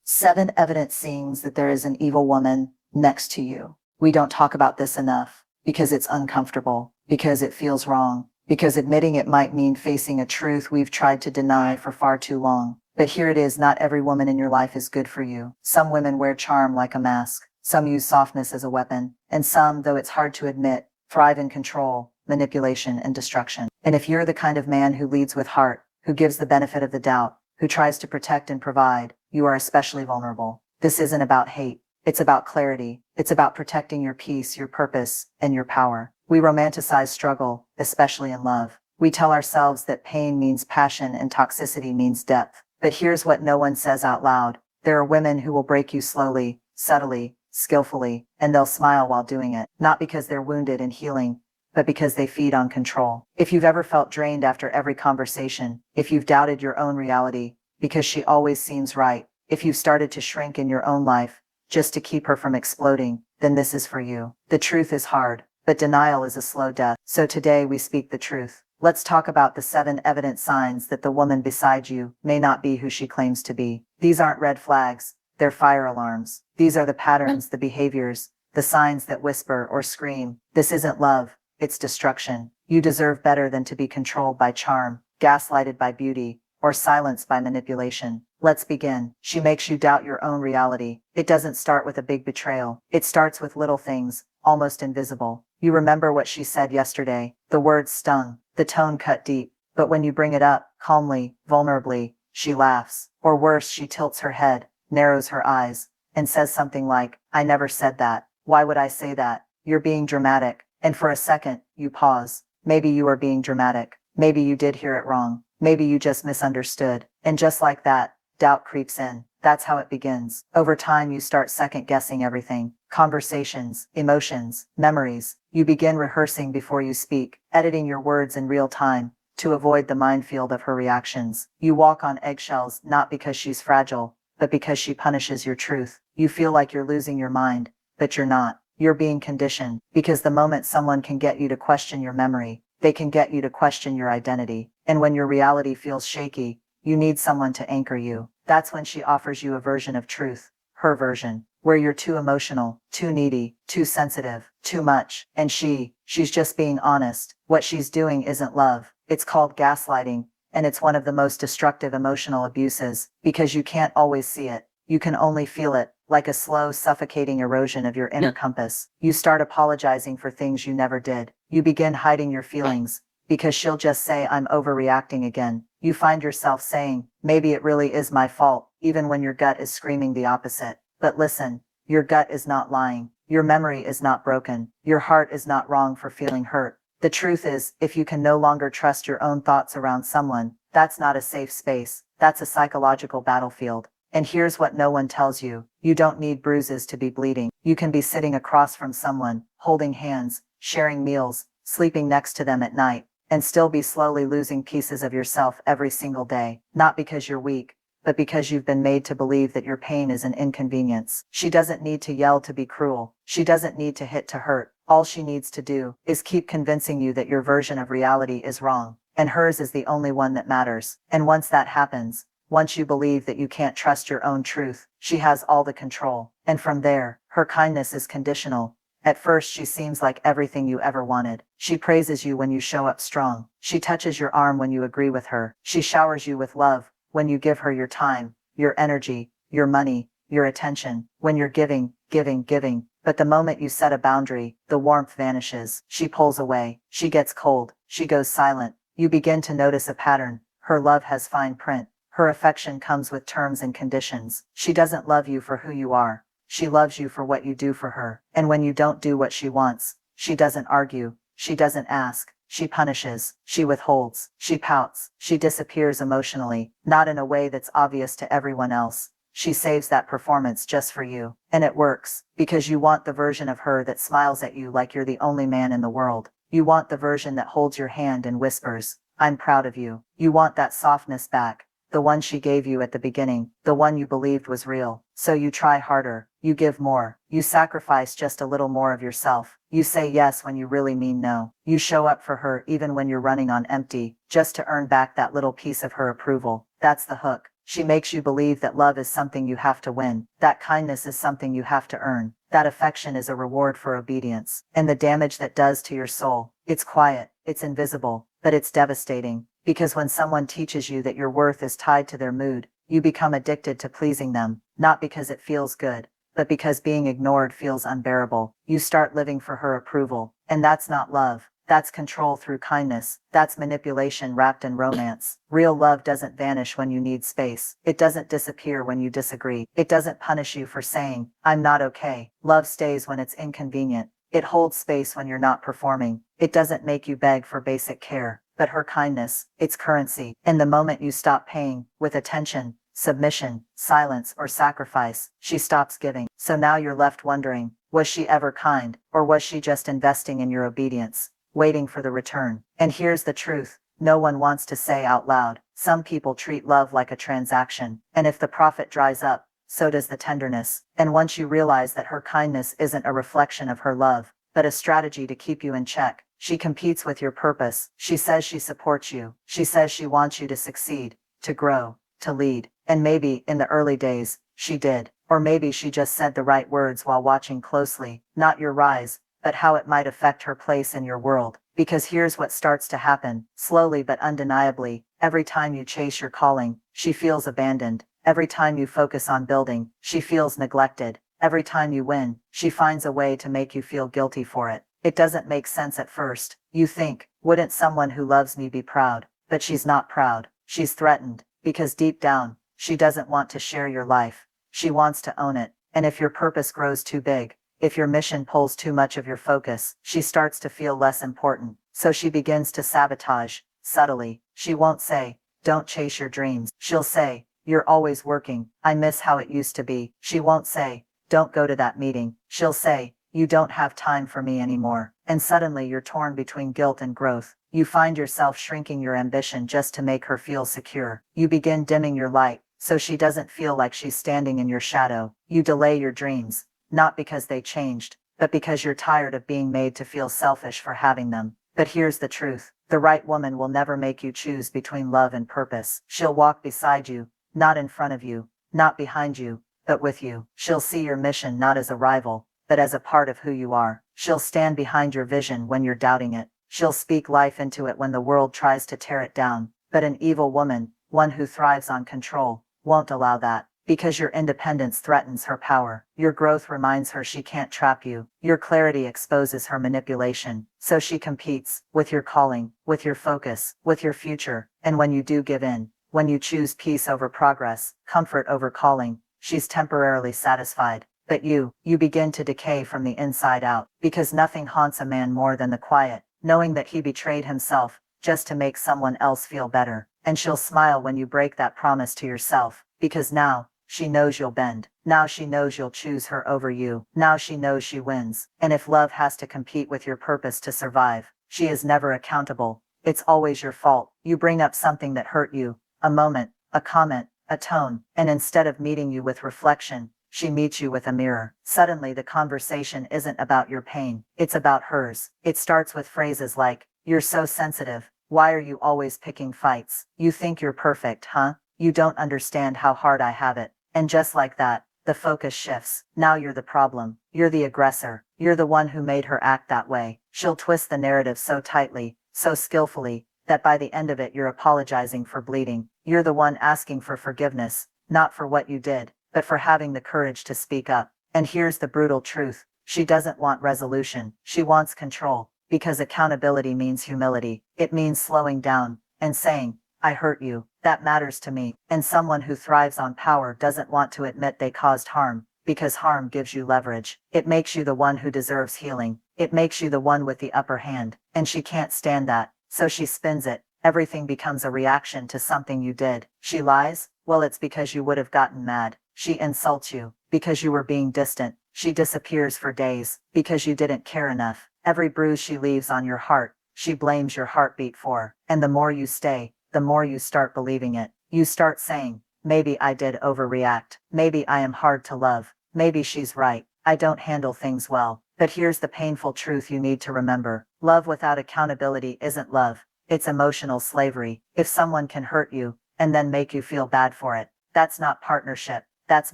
7 evident signs that there is an evil woman next to you. We don't talk about this enough because it's uncomfortable, because it feels wrong, because admitting it might mean facing a truth we've tried to deny for far too long. But here it is, not every woman in your life is good for you. Some women wear charm like a mask, some use softness as a weapon, and some, though it's hard to admit, thrive in control, manipulation, and destruction. And if you're the kind of man who leads with heart, who gives the benefit of the doubt, who tries to protect and provide, you are especially vulnerable. This isn't about hate. It's about clarity. It's about protecting your peace, your purpose, and your power. We romanticize struggle, especially in love. We tell ourselves that pain means passion and toxicity means depth. But here's what no one says out loud. There are women who will break you slowly, subtly, skillfully, and they'll smile while doing it. Not because they're wounded and healing, but because they feed on control. If you've ever felt drained after every conversation, if you've doubted your own reality because she always seems right, if you've started to shrink in your own life just to keep her from exploding, then this is for you. The truth is hard, but denial is a slow death. So today we speak the truth. Let's talk about the 7 evident signs that the woman beside you may not be who she claims to be. These aren't red flags, they're fire alarms. These are the patterns, the behaviors, the signs that whisper or scream. This isn't love, it's destruction. You deserve better than to be controlled by charm, gaslighted by beauty, or silenced by manipulation. Let's begin. She makes you doubt your own reality. It doesn't start with a big betrayal. It starts with little things, almost invisible. You remember what she said yesterday. The words stung. The tone cut deep. But when you bring it up, calmly, vulnerably, she laughs. Or worse, she tilts her head, narrows her eyes, and says something like, "I never said that. Why would I say that? You're being dramatic." And for a second, you pause. Maybe you are being dramatic. Maybe you did hear it wrong. Maybe you just misunderstood. And just like that, doubt creeps in. That's how it begins. Over time, you start second-guessing everything. Conversations, emotions, memories. You begin rehearsing before you speak, editing your words in real time to avoid the minefield of her reactions. You walk on eggshells not because she's fragile, but because she punishes your truth. You feel like you're losing your mind, but you're not. You're being conditioned, because the moment someone can get you to question your memory, they can get you to question your identity. And when your reality feels shaky, you need someone to anchor you. That's when she offers you a version of truth, her version, where you're too emotional, too needy, too sensitive, too much. And she's just being honest. What she's doing isn't love. It's called gaslighting, and it's one of the most destructive emotional abuses, because you can't always see it. You can only feel it, like a slow, suffocating erosion of your inner compass. You start apologizing for things you never did. You begin hiding your feelings, because she'll just say, "I'm overreacting again." You find yourself saying, "Maybe it really is my fault," even when your gut is screaming the opposite. But listen, your gut is not lying. Your memory is not broken. Your heart is not wrong for feeling hurt. The truth is, if you can no longer trust your own thoughts around someone, that's not a safe space. That's a psychological battlefield. And here's what no one tells you. You don't need bruises to be bleeding. You can be sitting across from someone, holding hands, sharing meals, sleeping next to them at night, and still be slowly losing pieces of yourself every single day. Not because you're weak, but because you've been made to believe that your pain is an inconvenience. She doesn't need to yell to be cruel. She doesn't need to hit to hurt. All she needs to do is keep convincing you that your version of reality is wrong, and hers is the only one that matters. And once that happens, once you believe that you can't trust your own truth, she has all the control. And from there, her kindness is conditional. At first, she seems like everything you ever wanted. She praises you when you show up strong. She touches your arm when you agree with her. She showers you with love when you give her your time, your energy, your money, your attention. When you're giving, giving, giving. But the moment you set a boundary, the warmth vanishes. She pulls away. She gets cold. She goes silent. You begin to notice a pattern. Her love has fine print. Her affection comes with terms and conditions. She doesn't love you for who you are. She loves you for what you do for her. And when you don't do what she wants, she doesn't argue. She doesn't ask. She punishes. She withholds. She pouts. She disappears emotionally, not in a way that's obvious to everyone else. She saves that performance just for you. And it works, because you want the version of her that smiles at you like you're the only man in the world. You want the version that holds your hand and whispers, "I'm proud of you." You want that softness back. The one she gave you at the beginning, the one you believed was real. So you try harder, you give more, you sacrifice just a little more of yourself. You say yes when you really mean no. You show up for her even when you're running on empty, just to earn back that little piece of her approval. That's the hook. She makes you believe that love is something you have to win, that kindness is something you have to earn, that affection is a reward for obedience. And the damage that does to your soul, it's quiet, it's invisible, but it's devastating. Because when someone teaches you that your worth is tied to their mood, you become addicted to pleasing them, not because it feels good, but because being ignored feels unbearable. You start living for her approval. And that's not love. That's control through kindness. That's manipulation wrapped in romance. Real love doesn't vanish when you need space. It doesn't disappear when you disagree. It doesn't punish you for saying, "I'm not okay." Love stays when it's inconvenient. It holds space when you're not performing. It doesn't make you beg for basic care. But her kindness, it's currency. And the moment you stop paying, with attention, submission, silence, or sacrifice, she stops giving. So now you're left wondering, was she ever kind, or was she just investing in your obedience, waiting for the return? And here's the truth. No one wants to say out loud. Some people treat love like a transaction. And if the profit dries up, so does the tenderness. And once you realize that her kindness isn't a reflection of her love, but a strategy to keep you in check, she competes with your purpose. She says she supports you. She says she wants you to succeed, to grow, to lead. And maybe, in the early days, she did. Or maybe she just said the right words while watching closely, not your rise, but how it might affect her place in your world. Because here's what starts to happen, slowly but undeniably. Every time you chase your calling, she feels abandoned. Every time you focus on building, she feels neglected. Every time you win, she finds a way to make you feel guilty for it. It doesn't make sense at first. You think, wouldn't someone who loves me be proud? But she's not proud. She's threatened. Because deep down, she doesn't want to share your life. She wants to own it. And if your purpose grows too big, if your mission pulls too much of your focus, she starts to feel less important. So she begins to sabotage, subtly. She won't say, "Don't chase your dreams." She'll say, "You're always working. I miss how it used to be." She won't say, "Don't go to that meeting." She'll say, "You don't have time for me anymore." And suddenly you're torn between guilt and growth. You find yourself shrinking your ambition just to make her feel secure. You begin dimming your light, so she doesn't feel like she's standing in your shadow. You delay your dreams, not because they changed, but because you're tired of being made to feel selfish for having them. But here's the truth. The right woman will never make you choose between love and purpose. She'll walk beside you, not in front of you, not behind you, but with you. She'll see your mission not as a rival, but as a part of who you are. She'll stand behind your vision when you're doubting it. She'll speak life into it when the world tries to tear it down. But an evil woman, one who thrives on control, won't allow that. Because your independence threatens her power. Your growth reminds her she can't trap you. Your clarity exposes her manipulation. So she competes with your calling, with your focus, with your future. And when you do give in, when you choose peace over progress, comfort over calling, she's temporarily satisfied. But you begin to decay from the inside out. Because nothing haunts a man more than the quiet, knowing that he betrayed himself just to make someone else feel better. And she'll smile when you break that promise to yourself. Because now, she knows you'll bend. Now she knows you'll choose her over you. Now she knows she wins. And if love has to compete with your purpose to survive, she is never accountable. It's always your fault. You bring up something that hurt you, a moment, a comment, a tone, and instead of meeting you with reflection, she meets you with a mirror. Suddenly the conversation isn't about your pain, it's about hers. It starts with phrases like, "You're so sensitive. Why are you always picking fights? You think you're perfect, huh? You don't understand how hard I have it." And just like that, the focus shifts. Now you're the problem. You're the aggressor. You're the one who made her act that way. She'll twist the narrative so tightly, so skillfully, that by the end of it you're apologizing for bleeding. You're the one asking for forgiveness, not for what you did, but for having the courage to speak up. And here's the brutal truth. She doesn't want resolution. She wants control. Because accountability means humility. It means slowing down and saying, "I hurt you. That matters to me." And someone who thrives on power doesn't want to admit they caused harm, because harm gives you leverage. It makes you the one who deserves healing. It makes you the one with the upper hand. And she can't stand that. So she spins it. Everything becomes a reaction to something you did. She lies? Well, it's because you would have gotten mad. She insults you because you were being distant. She disappears for days because you didn't care enough. Every bruise she leaves on your heart, she blames your heartbeat for. And the more you stay, the more you start believing it. You start saying, "Maybe I did overreact. Maybe I am hard to love. Maybe she's right. I don't handle things well." But here's the painful truth you need to remember. Love without accountability isn't love. It's emotional slavery. If someone can hurt you, and then make you feel bad for it, That's not partnership. That's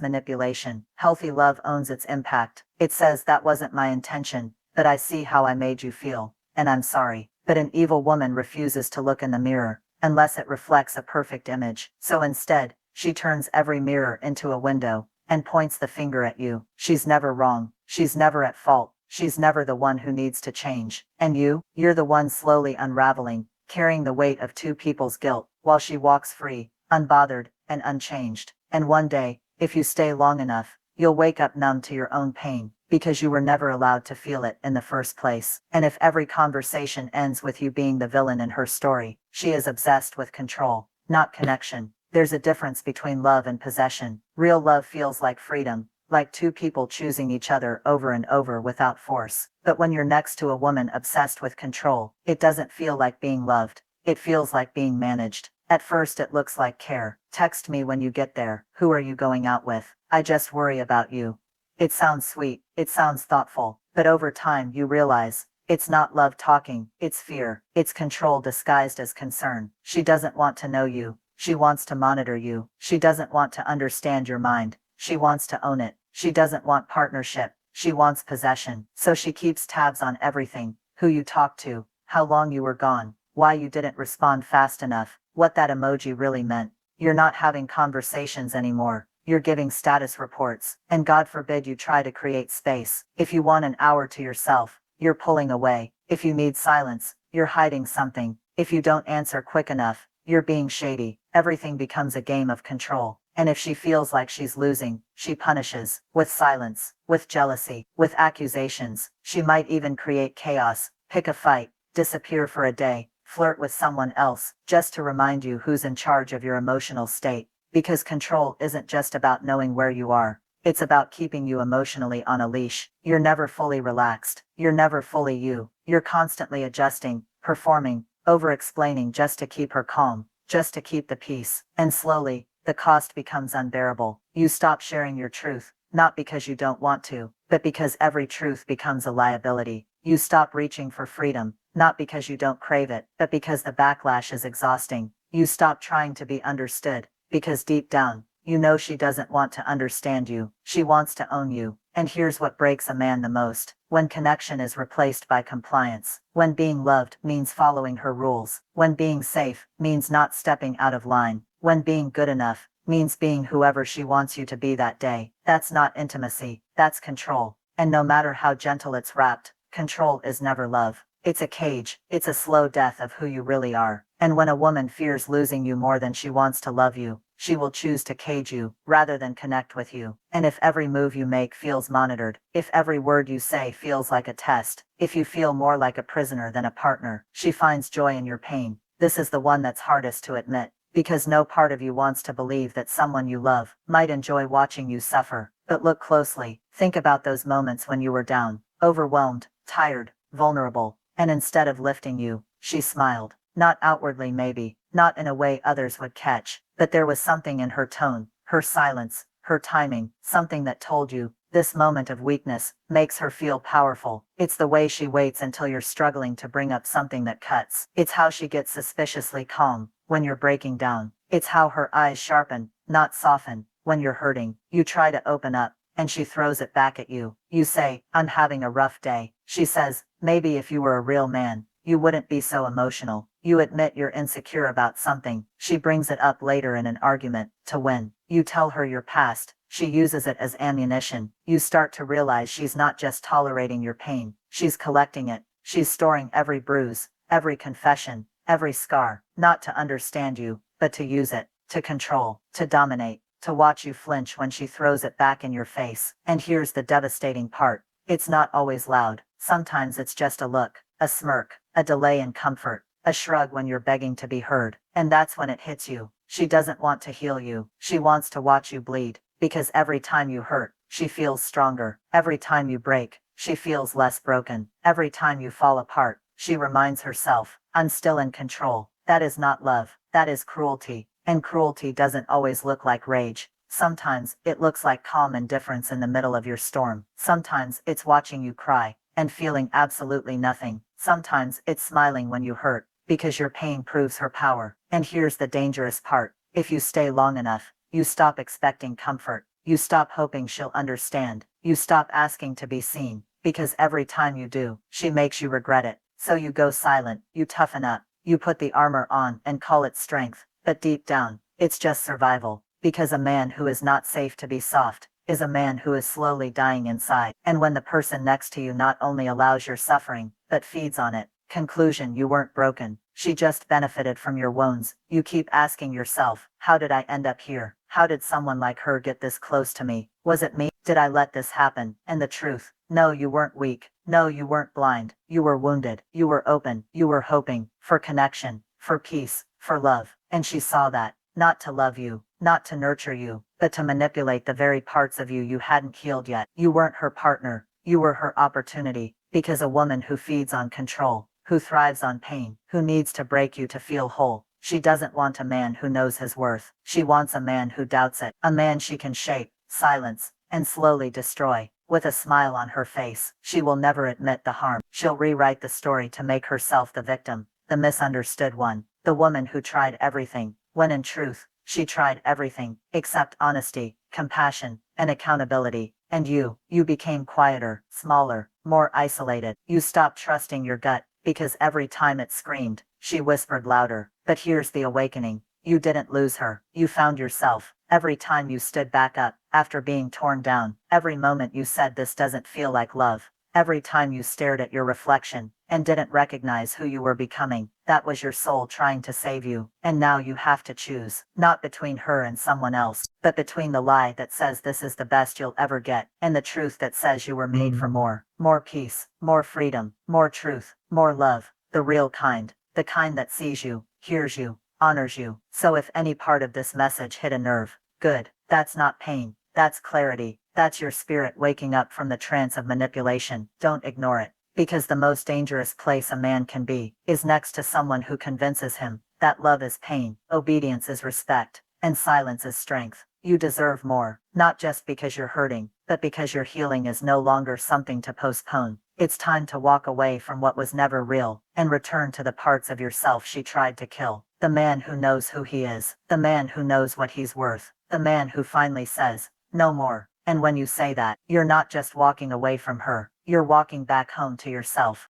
manipulation. Healthy love owns its impact. It says that wasn't my intention, but I see how I made you feel, and I'm sorry. But an evil woman refuses to look in the mirror, unless it reflects a perfect image. So instead, she turns every mirror into a window, and points the finger at you. She's never wrong. She's never at fault. She's never the one who needs to change. And you're the one slowly unraveling, carrying the weight of two people's guilt, while she walks free, unbothered, and unchanged. And one day, if you stay long enough, you'll wake up numb to your own pain, because you were never allowed to feel it in the first place. And if every conversation ends with you being the villain in her story, she is obsessed with control, not connection. There's a difference between love and possession. Real love feels like freedom, like two people choosing each other over and over without force. But when you're next to a woman obsessed with control, it doesn't feel like being loved. It feels like being managed. At first it looks like care. Text me when you get there. Who are you going out with? I just worry about you. It sounds sweet. It sounds thoughtful. But over time you realize, it's not love talking. It's fear. It's control disguised as concern. She doesn't want to know you. She wants to monitor you. She doesn't want to understand your mind. She wants to own it. She doesn't want partnership. She wants possession. So she keeps tabs on everything. Who you talked to, how long you were gone, why you didn't respond fast enough, what that emoji really meant. You're not having conversations anymore. You're giving status reports. And God forbid you try to create space. If you want an hour to yourself, you're pulling away. If you need silence, you're hiding something. If you don't answer quick enough, you're being shady. Everything becomes a game of control. And if she feels like she's losing, she punishes, with silence, with jealousy, with accusations. She might even create chaos, pick a fight, disappear for a day, flirt with someone else, just to remind you who's in charge of your emotional state. Because control isn't just about knowing where you are. It's about keeping you emotionally on a leash. You're never fully relaxed. You're never fully you. You're constantly adjusting, performing, over-explaining just to keep her calm, just to keep the peace. And slowly, the cost becomes unbearable. You stop sharing your truth, not because you don't want to, but because every truth becomes a liability. You stop reaching for freedom, not because you don't crave it, but because the backlash is exhausting. You stop trying to be understood, because deep down, you know she doesn't want to understand you. She wants to own you. And here's what breaks a man the most. When connection is replaced by compliance. When being loved means following her rules. When being safe means not stepping out of line. When being good enough means being whoever she wants you to be that day. That's not intimacy. That's control. And no matter how gentle it's wrapped, control is never love. It's a cage. It's a slow death of who you really are. And when a woman fears losing you more than she wants to love you, she will choose to cage you, rather than connect with you. And if every move you make feels monitored, if every word you say feels like a test, if you feel more like a prisoner than a partner, she finds joy in your pain. This is the one that's hardest to admit, because no part of you wants to believe that someone you love might enjoy watching you suffer. But look closely. Think about those moments when you were down, overwhelmed, tired, vulnerable, and instead of lifting you, she smiled. Not outwardly maybe, not in a way others would catch, but there was something in her tone, her silence, her timing, something that told you, this moment of weakness makes her feel powerful. It's the way she waits until you're struggling to bring up something that cuts. It's how she gets suspiciously calm when you're breaking down. It's how her eyes sharpen, not soften, when you're hurting. You try to open up, and she throws it back at you. You say, I'm having a rough day. She says, maybe if you were a real man, you wouldn't be so emotional. You admit you're insecure about something. She brings it up later in an argument, to win. You tell her your past. She uses it as ammunition. You start to realize she's not just tolerating your pain. She's collecting it. She's storing every bruise, every confession, every scar, not to understand you, but to use it, to control, to dominate, to watch you flinch when she throws it back in your face. And here's the devastating part. It's not always loud. Sometimes it's just a look, a smirk, a delay in comfort, a shrug when you're begging to be heard. And that's when it hits you. She doesn't want to heal you. She wants to watch you bleed. Because every time you hurt, she feels stronger. Every time you break, she feels less broken. Every time you fall apart, she reminds herself, I'm still in control. That is not love. That is cruelty. And cruelty doesn't always look like rage. Sometimes it looks like calm indifference in the middle of your storm. Sometimes it's watching you cry and feeling absolutely nothing. Sometimes it's smiling when you hurt, because your pain proves her power. And here's the dangerous part. If you stay long enough, You stop expecting comfort. You stop hoping she'll understand. You stop asking to be seen. Because every time you do, she makes you regret it. So you go silent, you toughen up, you put the armor on and call it strength. But deep down, it's just survival. Because a man who is not safe to be soft is a man who is slowly dying inside. And when the person next to you not only allows your suffering, but feeds on it. Conclusion: you weren't broken. She just benefited from your wounds. You keep asking yourself, how did I end up here? How did someone like her get this close to me? Was it me? Did I let this happen? And the truth: no, you weren't weak. No, you weren't blind. You were wounded. You were open. You were hoping for connection, for peace, for love. And she saw that. Not to love you, not to nurture you, but to manipulate the very parts of you hadn't healed yet. You weren't her partner. You were her opportunity. Because a woman who feeds on control, who thrives on pain, who needs to break you to feel whole. She doesn't want a man who knows his worth. She wants a man who doubts it. A man she can shape, silence, and slowly destroy. With a smile on her face, she will never admit the harm. She'll rewrite the story to make herself the victim, the misunderstood one, the woman who tried everything, when in truth, she tried everything, except honesty, compassion, and accountability. And you became quieter, smaller, more isolated. You stopped trusting your gut, because every time it screamed, she whispered louder. But here's the awakening. You didn't lose her. You found yourself. Every time you stood back up, after being torn down, every moment you said this doesn't feel like love, every time you stared at your reflection, and didn't recognize who you were becoming, that was your soul trying to save you. And now you have to choose, not between her and someone else, but between the lie that says this is the best you'll ever get, and the truth that says you were made for more. More peace, more freedom, more truth, more love. The real kind. The kind that sees you, hears you, honors you. So if any part of this message hit a nerve, good. That's not pain. That's clarity. That's your spirit waking up from the trance of manipulation. Don't ignore it. Because the most dangerous place a man can be is next to someone who convinces him that love is pain, obedience is respect, and silence is strength. You deserve more, not just because you're hurting, but because your healing is no longer something to postpone. It's time to walk away from what was never real and return to the parts of yourself she tried to kill. The man who knows who he is, the man who knows what he's worth, the man who finally says, no more. And when you say that, you're not just walking away from her, you're walking back home to yourself.